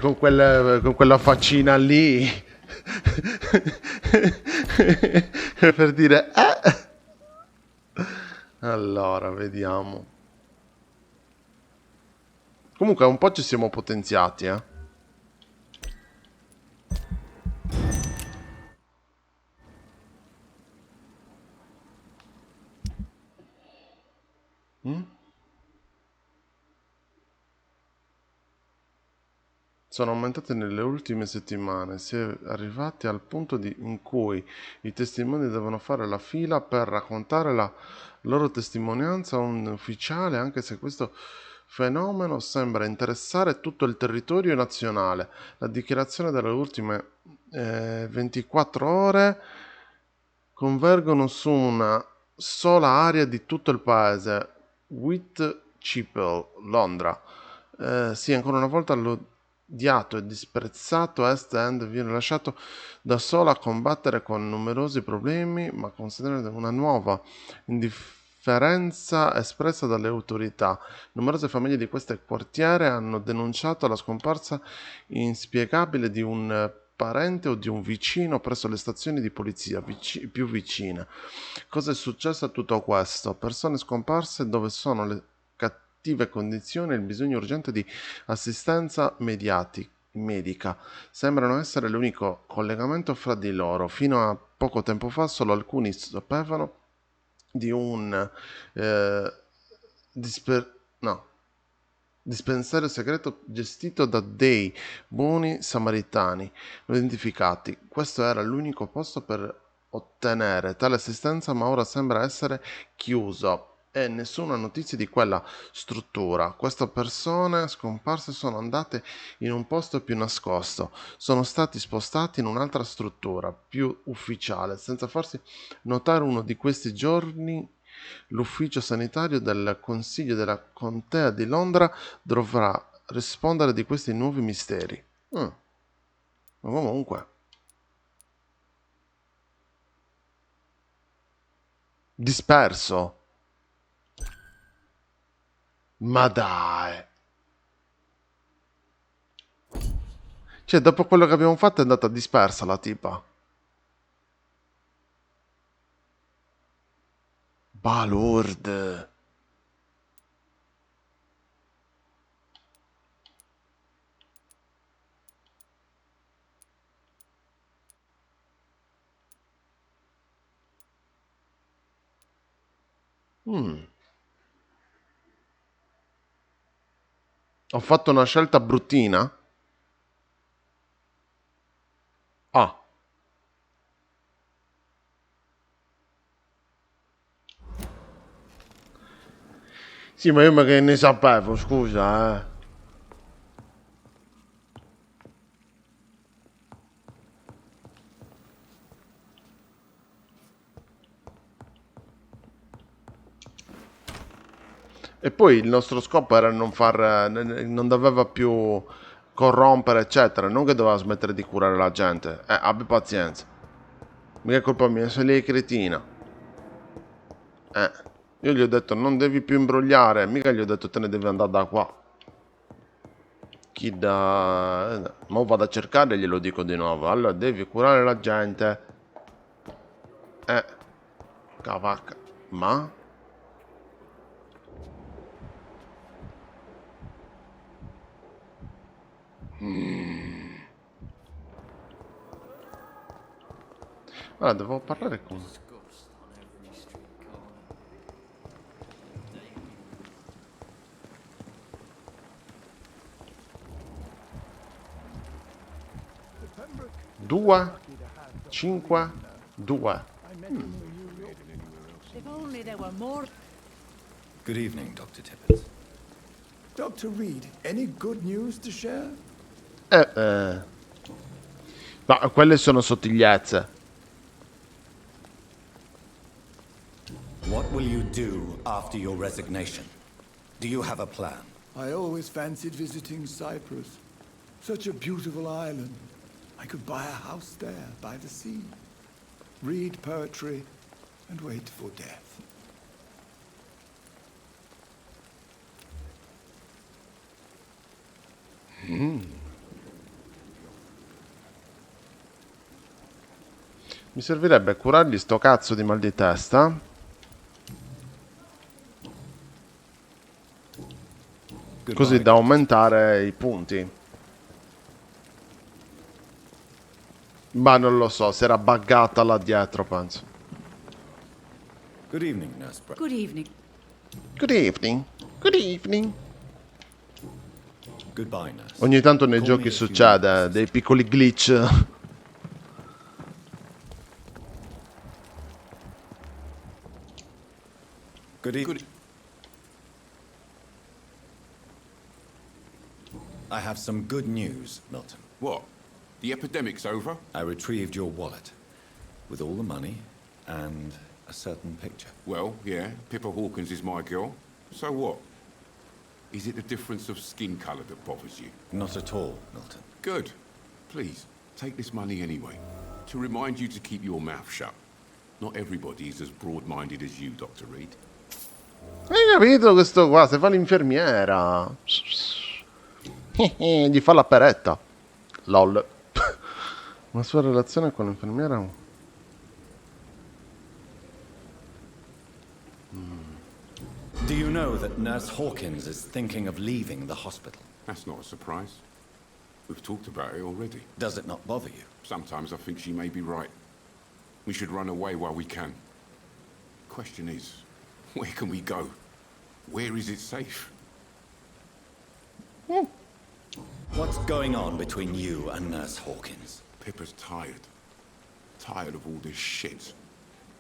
con quella faccina lì per dire allora vediamo. Comunque un po' ci siamo potenziati, Mm? Sono aumentate nelle ultime settimane, si è arrivati al punto in cui i testimoni devono fare la fila per raccontare la loro testimonianza a un ufficiale, anche se questo fenomeno sembra interessare tutto il territorio nazionale. La dichiarazione delle ultime 24 ore convergono su una sola area di tutto il paese, Whitechapel, Londra. Sì, ancora una volta l'odiato e disprezzato East End viene lasciato da solo a combattere con numerosi problemi, ma considerando una nuova indifferenza espressa dalle autorità. Numerose famiglie di questo quartiere hanno denunciato la scomparsa inspiegabile di un parente o di un vicino presso le stazioni di polizia più vicine. Cosa è successo a tutto questo? Persone scomparse dove sono le cattive condizioni e il bisogno urgente di assistenza medica. Sembrano essere l'unico collegamento fra di loro. Fino a poco tempo fa solo alcuni sapevano di un no, dispensario segreto gestito da dei buoni samaritani non identificati. Questo era l'unico posto per ottenere tale assistenza, ma ora sembra essere chiuso e nessuna notizia di quella struttura. Queste persone scomparse sono andate in un posto più nascosto, sono stati spostati in un'altra struttura più ufficiale, senza farsi notare. Uno di questi giorni l'ufficio sanitario del Consiglio della Contea di Londra dovrà rispondere di questi nuovi misteri. Ma comunque, disperso. Ma dai. Cioè, dopo quello che abbiamo fatto è andata dispersa la tipa. Balurde. Mm. Ho fatto una scelta bruttina? Ah. Sì, ma io che ne sapevo, scusa, eh. E poi il nostro scopo era non far, non doveva più corrompere, eccetera. Non che doveva smettere di curare la gente. Abbi pazienza. Mica è colpa mia, sei lei cretina. Io gli ho detto non devi più imbrogliare, mica gli ho detto te ne devi andare da qua. Chi da... Ma vado a cercare e glielo dico di nuovo. Allora devi curare la gente. Cavacca. Ma? Allora, devo parlare con... Due? 5? 2. If only there were more. Good evening, Dr. Tippett. Dr. Reed, any good news to share? Ma quelle sono sottigliezze. What will you do after your resignation? Do you have a plan? I always fancied visiting Cyprus. Such a beautiful island. I could buy a house there by the sea, read poetry, and wait for death. Mi servirebbe curargli sto cazzo di mal di testa. Così Goodbye, da Dr. aumentare i punti. Ma non lo so, si era buggata là dietro, penso. Good evening, Nurse Good evening. Good evening. Good evening. Goodbye, Nurse. Ogni tanto nei Call me giochi if you need succede, dei piccoli glitch. Good evening. I have some good news, Milton. What? The epidemic's over? I retrieved your wallet with all the money and a certain picture. Well, yeah, Pippa Hawkins is my girl. So what? Is it the difference of skin colour that bothers you? Not at all, Milton. Good. Please, take this money anyway. To remind you to keep your mouth shut. Not everybody is as broad-minded as you, Dr. Reed. Hai capito questo qua? Se fa l'infermiera. Gli fa la peretta. LOL. La sua relazione con l'infermiera. Do you know that Nurse Hawkins is thinking of leaving the hospital? That's not a surprise. We've talked about it already. Does it not bother you? Sometimes I think she may be right. We should run away while we can. Question is, where can we go? Where is it safe? What's going on between you and Nurse Hawkins? Pippa's tired. Tired of all this shit.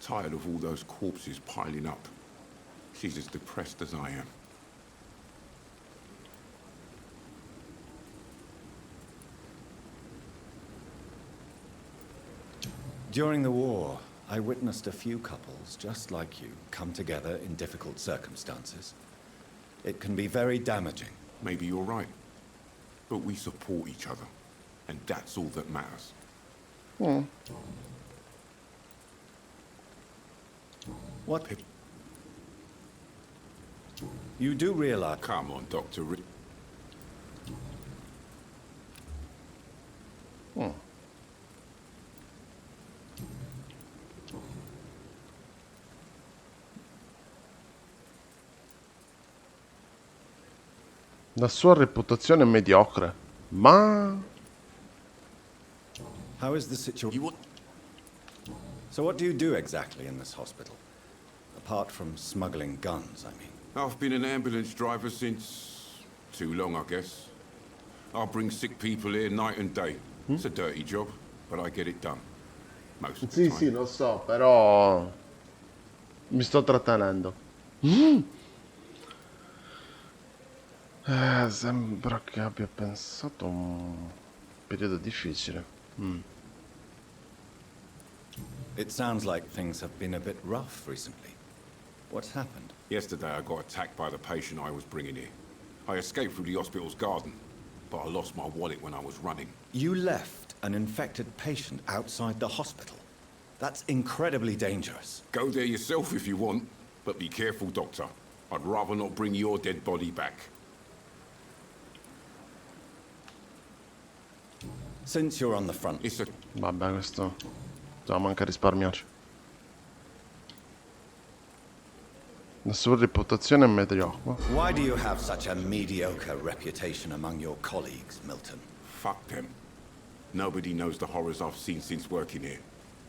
Tired of all those corpses piling up. She's as depressed as I am. During the war, I witnessed a few couples just like you come together in difficult circumstances. It can be very damaging. Maybe you're right. But we support each other. And that's all that matters. What? You do realize... Come on, Dr. Reed. La sua reputazione è mediocre. Ma... How is the situation? You want... So what do you do exactly in this hospital? Apart from smuggling guns, I mean. I've been an ambulance driver since... too long, I guess. I bring sick people here night and day. It's a dirty job, but I get it done. Most of the Sì, time. sì, lo so, però... Mi sto trattenendo. Sembra che abbia pensato un periodo difficile. It sounds like things have been a bit rough recently. What's happened? Yesterday I got attacked by the patient I was bringing here. I escaped through the hospital's garden, but I lost my wallet when I was running. You left an infected patient outside the hospital. That's incredibly dangerous. Go there yourself if you want, but be careful, Doctor. I'd rather not bring your dead body back. Since you're on the front, It's a... Vabbè, questo... Dobbiamo anche risparmiarci. La sua reputazione è mediocre. why do you have such a mediocre reputation among your colleagues, Milton? Fuck them. Nobody knows the horrors I've seen since working here.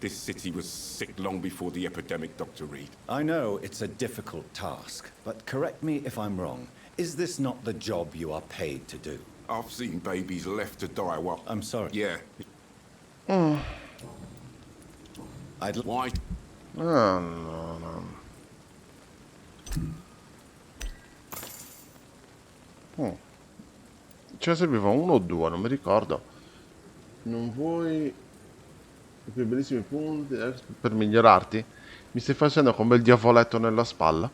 This city was sick long before the epidemic, Dr. Reed. I know it's a difficult task, but correct me if I'm wrong. Is this not the job you are paid to do? I've seen babies left to die while... I'm sorry. Yeah. Why? Ah, no, no. Ce ne serviva uno o due, non mi ricordo. Non vuoi i più bellissimi punti per migliorarti? Mi stai facendo con bel diavoletto nella spalla?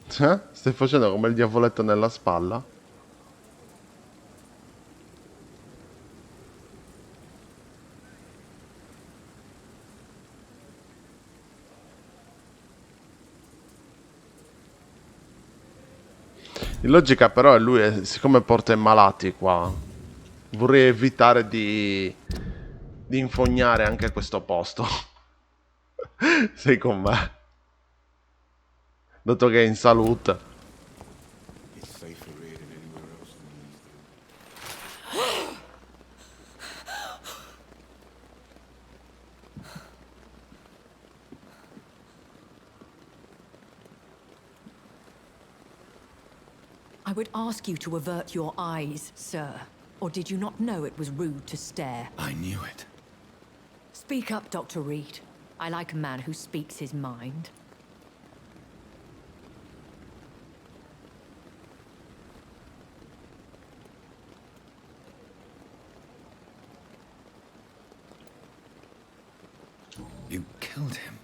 Stai facendo come il diavoletto nella spalla? In logica però lui, siccome porta i malati qua, vorrei evitare di infognare anche questo posto. Sei con me? Dato che è in salute. It's safer here than anywhere else in the East End. I would ask you to avert your eyes, sir. Or did you not know it was rude to stare? I knew it. Speak up, Dr. Reed. I like a man who speaks his mind. You killed him.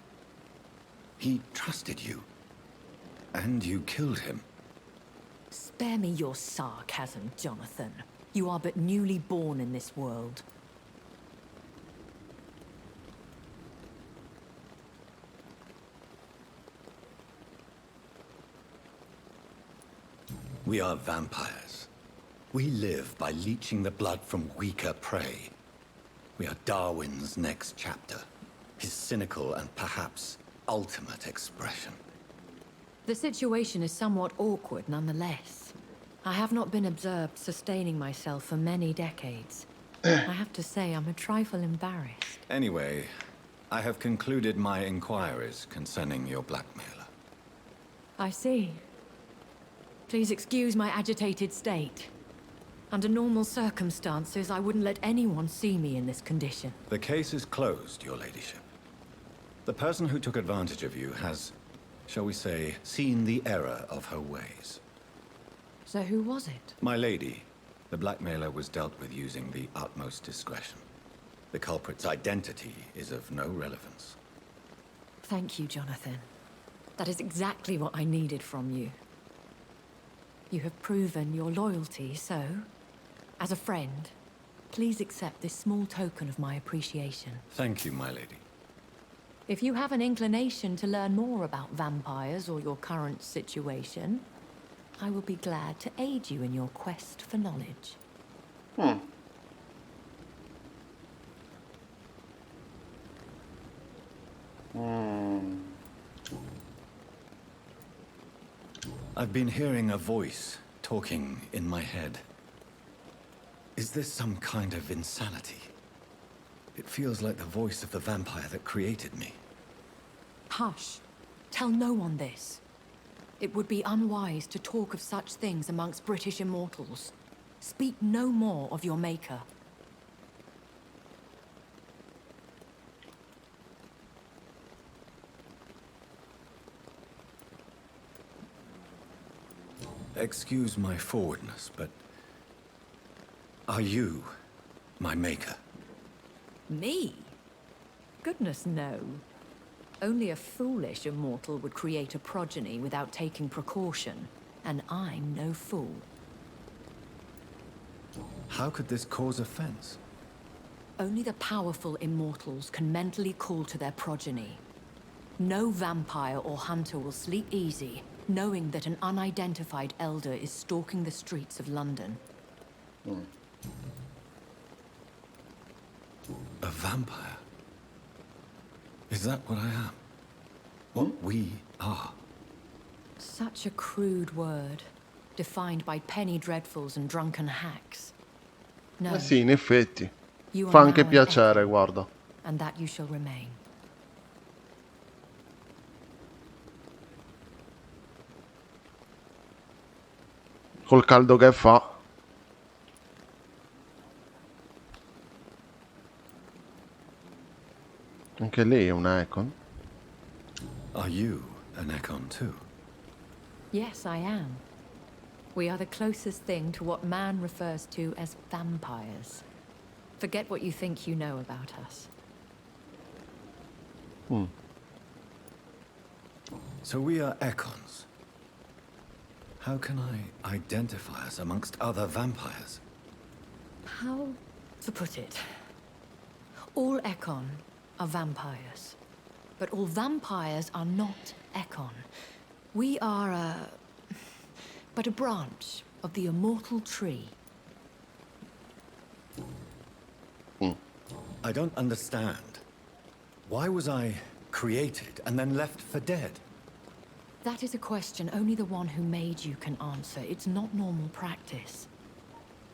He trusted you. And you killed him. Spare me your sarcasm, Jonathan. You are but newly born in this world. We are vampires. We live by leeching the blood from weaker prey. We are Darwin's next chapter. His cynical and perhaps ultimate expression. The situation is somewhat awkward nonetheless. I have not been observed sustaining myself for many decades. I have to say I'm a trifle embarrassed. Anyway, I have concluded my inquiries concerning your blackmailer. I see. Please excuse my agitated state. Under normal circumstances, I wouldn't let anyone see me in this condition. The case is closed, your ladyship. The person who took advantage of you has, shall we say, seen the error of her ways. So who was it? My lady, the blackmailer was dealt with using the utmost discretion. The culprit's identity is of no relevance. Thank you, Jonathan. That is exactly what I needed from you. You have proven your loyalty, so, as a friend, please accept this small token of my appreciation. Thank you, my lady. If you have an inclination to learn more about vampires or your current situation, I will be glad to aid you in your quest for knowledge. I've been hearing a voice talking in my head. Is this some kind of insanity? It feels like the voice of the vampire that created me. Hush. Tell no one this. It would be unwise to talk of such things amongst British immortals. Speak no more of your maker. Excuse my forwardness, but are you my maker? Me? Goodness, no. Only a foolish immortal would create a progeny without taking precaution, and I'm no fool. How could this cause offense? Only the powerful immortals can mentally call to their progeny. No vampire or hunter will sleep easy, knowing that an unidentified elder is stalking the streets of London. A vampire? Is that what I am? What we are? Such a crude word, defined by penny dreadfuls and drunken hacks. No, Eh sì, in effetti. you Fa are anche now an piacere, echo, guarda. and that you shall remain. Col caldo che fa. Anche lei è una Econ. Are you an Ekon too? Yes, I am. We are the closest thing to what man refers to as vampires. Forget what you think you know about us. So we are Ekons. How can I identify us amongst other vampires? How to put it? All Ekon are vampires. But all vampires are not Ekon. We are but a branch of the immortal tree. I don't understand. Why was I created and then left for dead? That is a question only the one who made you can answer. It's not normal practice.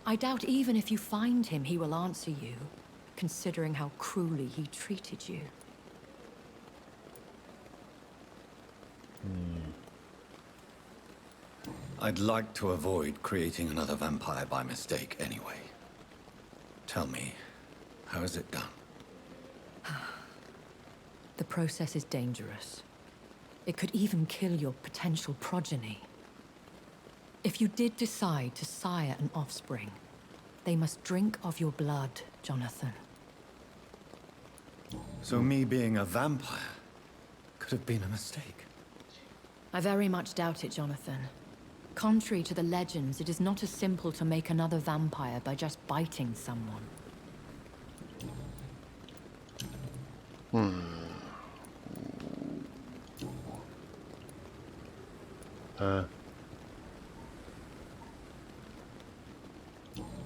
I doubt even if you find him, he will answer you, considering how cruelly he treated you. I'd like to avoid creating another vampire by mistake anyway. Tell me, how is it done? The process is dangerous. It could even kill your potential progeny. If you did decide to sire an offspring, they must drink of your blood, Jonathan. So me being a vampire could have been a mistake. I very much doubt it, Jonathan. Contrary to the legends, it is not as simple to make another vampire by just biting someone.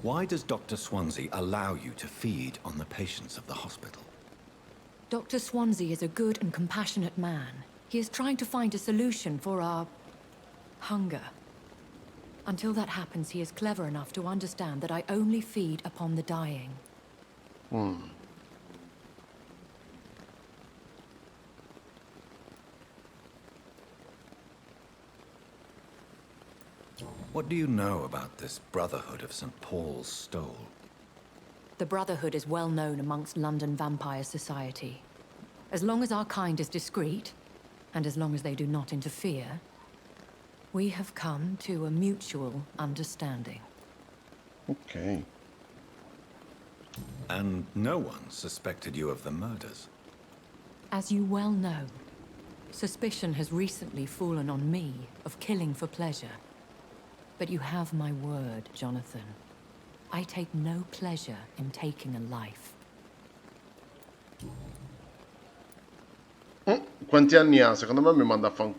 Why does Dr. Swansea allow you to feed on the patients of the hospital? Dr. Swansea is a good and compassionate man. He is trying to find a solution for our hunger. Until that happens, he is clever enough to understand that I only feed upon the dying. What do you know about this Brotherhood of St. Paul's Stole? The Brotherhood is well known amongst London vampire society. As long as our kind is discreet, and as long as they do not interfere, we have come to a mutual understanding. Ok. And no one suspected you of the murders. As you well know, suspicion has recently fallen on me of killing for pleasure. But you have my word, Jonathan. I take no pleasure in taking a life. Quanti anni ha? Secondo me mi manda a fan...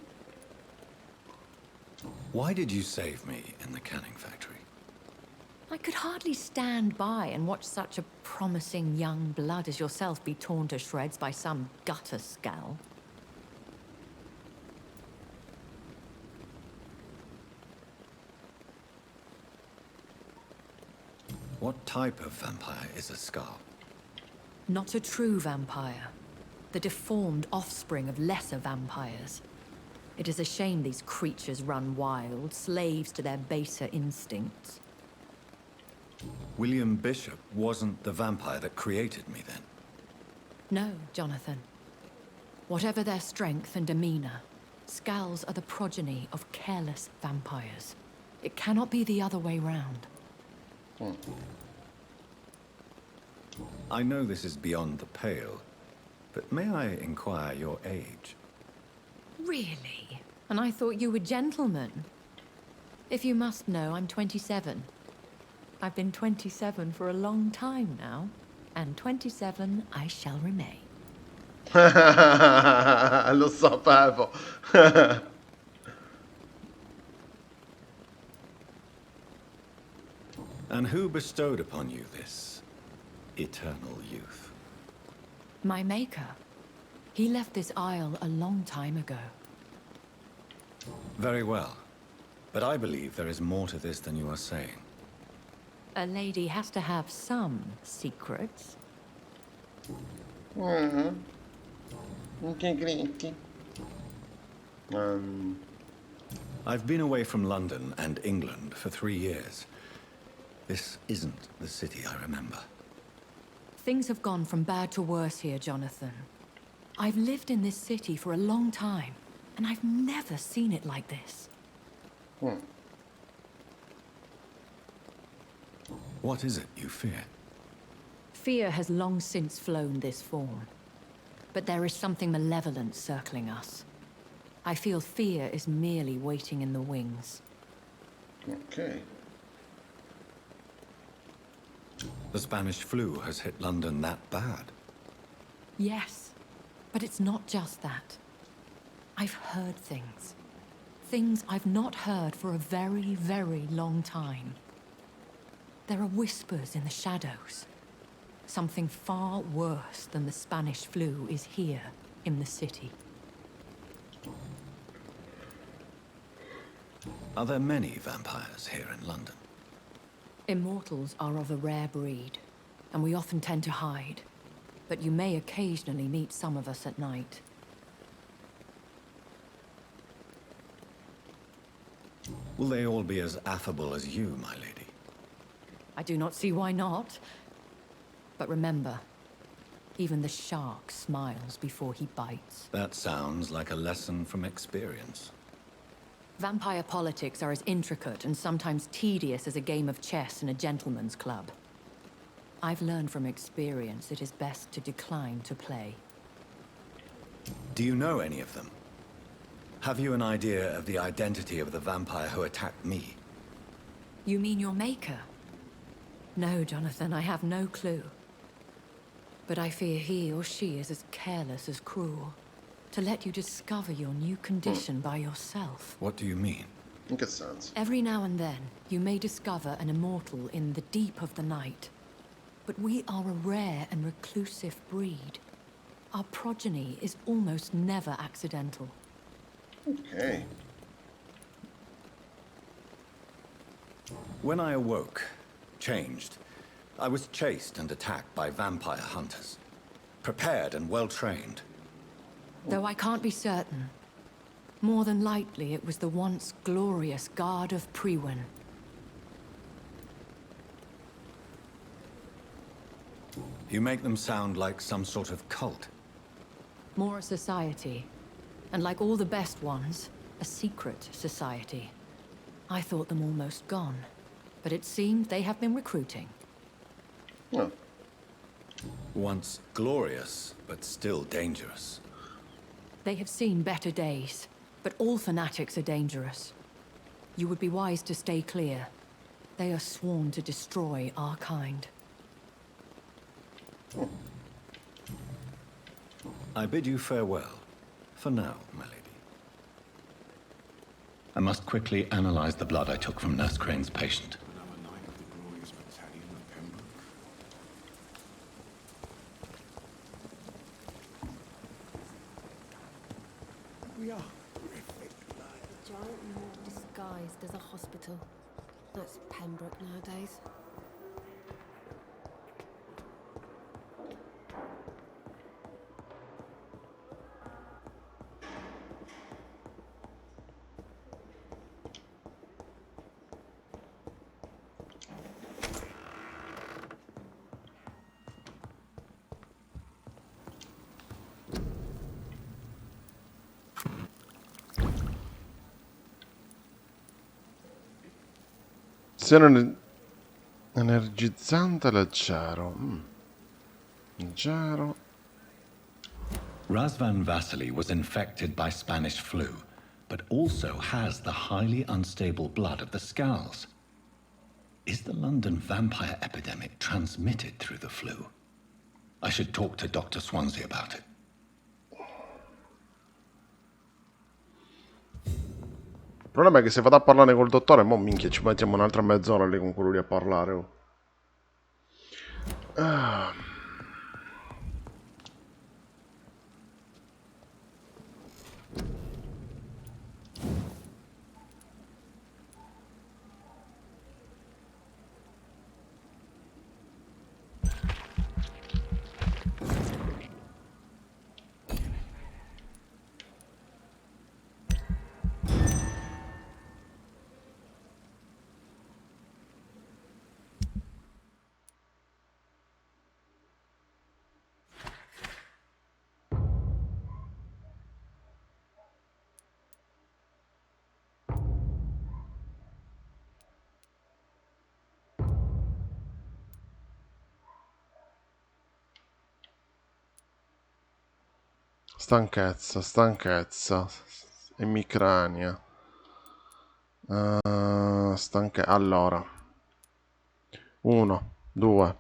Why did you save me in the canning factory? I could hardly stand by and watch such a promising young blood as yourself be torn to shreds by some gutter scowl. What type of vampire is a Scar? Not a true vampire. The deformed offspring of lesser vampires. It is a shame these creatures run wild, slaves to their baser instincts. William Bishop wasn't the vampire that created me then. No, Jonathan. Whatever their strength and demeanor, Scowls are the progeny of careless vampires. It cannot be the other way round. I know this is beyond the pale, but may I inquire your age? Really? And I thought you were gentlemen. If you must know, I'm 27. I've been 27 for a long time now, and 27 I shall remain. Lo sapevo. And who bestowed upon you this eternal youth? My maker. He left this isle a long time ago. Very well. But I believe there is more to this than you are saying. A lady has to have some secrets. Che gritti. I've been away from London and England for 3 years. This isn't the city I remember. Things have gone from bad to worse here, Jonathan. I've lived in this city for a long time, and I've never seen it like this. What is it you fear? Fear has long since flown this form. But there is something malevolent circling us. I feel fear is merely waiting in the wings. Ok. The Spanish flu has hit London that bad. Yes, but it's not just that. I've heard things. things I've not heard for a very, very long time. There are whispers in the shadows. Something far worse than the Spanish flu is here in the city. Are there many vampires here in London? Immortals are of a rare breed, and we often tend to hide. But you may occasionally meet some of us at night. Will they all be as affable as you, my lady? I do not see why not. But remember, even the shark smiles before he bites. That sounds like a lesson from experience. Vampire politics are as intricate and sometimes tedious as a game of chess in a gentleman's club. I've learned from experience it is best to decline to play. Do you know any of them? Have you an idea of the identity of the vampire who attacked me? You mean your maker? No, Jonathan, I have no clue. But I fear he or she is as careless as cruel. To let you discover your new condition by yourself. What do you mean? In che senso? Every now and then, you may discover an immortal in the deep of the night. But we are a rare and reclusive breed. Our progeny is almost never accidental. Ok. When I awoke, changed, I was chased and attacked by vampire hunters. Prepared and well-trained. Though I can't be certain. More than likely, it was the once glorious Guard of Priwen. You make them sound like some sort of cult. More a society. And like all the best ones, a secret society. I thought them almost gone. But it seemed they have been recruiting. Oh. Once glorious, but still dangerous. They have seen better days, but all fanatics are dangerous. You would be wise to stay clear. They are sworn to destroy our kind. I bid you farewell. For now, my lady. I must quickly analyze the blood I took from Nurse Crane's patient. Another night of the glorious battalion of Pembroke. We are A giant morgue disguised as a hospital. That's Pembroke nowadays. Siano energizzante leggero. Leggero. Razvan Vasily was infected by Spanish flu, but also has the highly unstable blood of the Scowls. Is the London vampire epidemic transmitted through the flu? I should talk to Dr. Swansea about it. Il problema è che se vado a parlare col dottore, mo minchia, ci mettiamo un'altra mezz'ora lì con quello lì a parlare. Oh. Stanchezza, stanchezza. Emicrania. Allora. 1, 2,